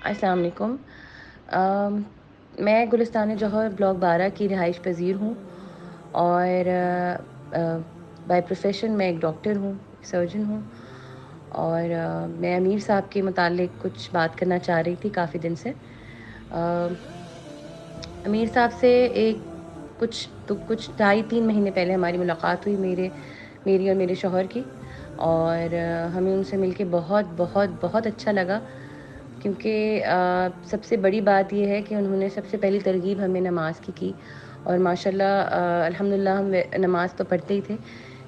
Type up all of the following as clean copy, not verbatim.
السلام علیکم۔ ام، میں گلستان جوہر بلاک 12 کی رہائش پذیر ہوں اور بائی پروفیشن میں ایک ڈاکٹر ہوں، سرجن ہوں، اور میں امیر صاحب کے متعلق کچھ بات کرنا چاہ رہی تھی کافی دن سے۔ ام، امیر صاحب سے کچھ 2.5-3 مہینے پہلے ہماری ملاقات ہوئی، میری اور میرے شوہر کی، اور ہمیں ان سے مل کے بہت بہت بہت اچھا لگا، کیونکہ سب سے بڑی بات یہ ہے کہ انہوں نے سب سے پہلی ترغیب ہمیں نماز کی، اور ماشاءاللہ الحمدللہ ہم نماز تو پڑھتے ہی تھے،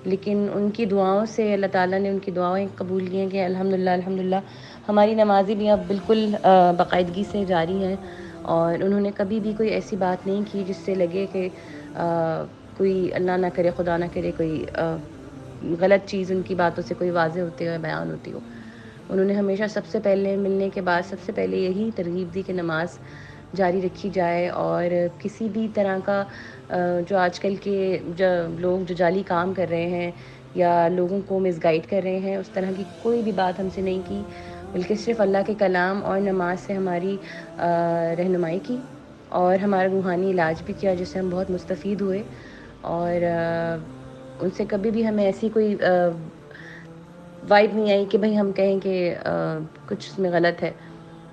لیکن ان کی دعاؤں سے اللہ تعالیٰ نے ان کی دعائیں قبول کی ہیں کہ الحمدللہ ہماری نمازیں بھی اب بالکل باقاعدگی سے جاری ہیں، اور انہوں نے کبھی بھی کوئی ایسی بات نہیں کی جس سے لگے کہ کوئی اللہ نہ کرے، خدا نہ کرے، کوئی غلط چیز ان کی باتوں سے کوئی واضح ہوتی ہو یا بیان ہوتی ہو۔ انہوں نے ہمیشہ سب سے پہلے ملنے کے بعد سب سے پہلے یہی ترغیب دی کہ نماز جاری رکھی جائے، اور کسی بھی طرح کا جو آج کل کے لوگ جو جعلی کام کر رہے ہیں یا لوگوں کو مس گائیڈ کر رہے ہیں، اس طرح کی کوئی بھی بات ہم سے نہیں کی، بلکہ صرف اللہ کے کلام اور نماز سے ہماری رہنمائی کی، اور ہمارا روحانی علاج بھی کیا، جس سے ہم بہت مستفید ہوئے۔ اور ان سے کبھی بھی ہمیں ایسی کوئی وائب نہیں آئی کہ بھئی ہم کہیں کہ کچھ اس میں غلط ہے،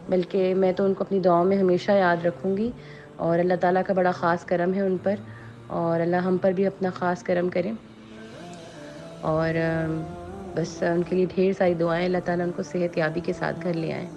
بلکہ میں تو ان کو اپنی دعاؤں میں ہمیشہ یاد رکھوں گی، اور اللہ تعالیٰ کا بڑا خاص کرم ہے ان پر، اور اللہ ہم پر بھی اپنا خاص کرم کرے، اور بس ان کے لیے ڈھیر ساری دعائیں، اللہ تعالیٰ ان کو صحت یابی کے ساتھ گھر لے آئیں۔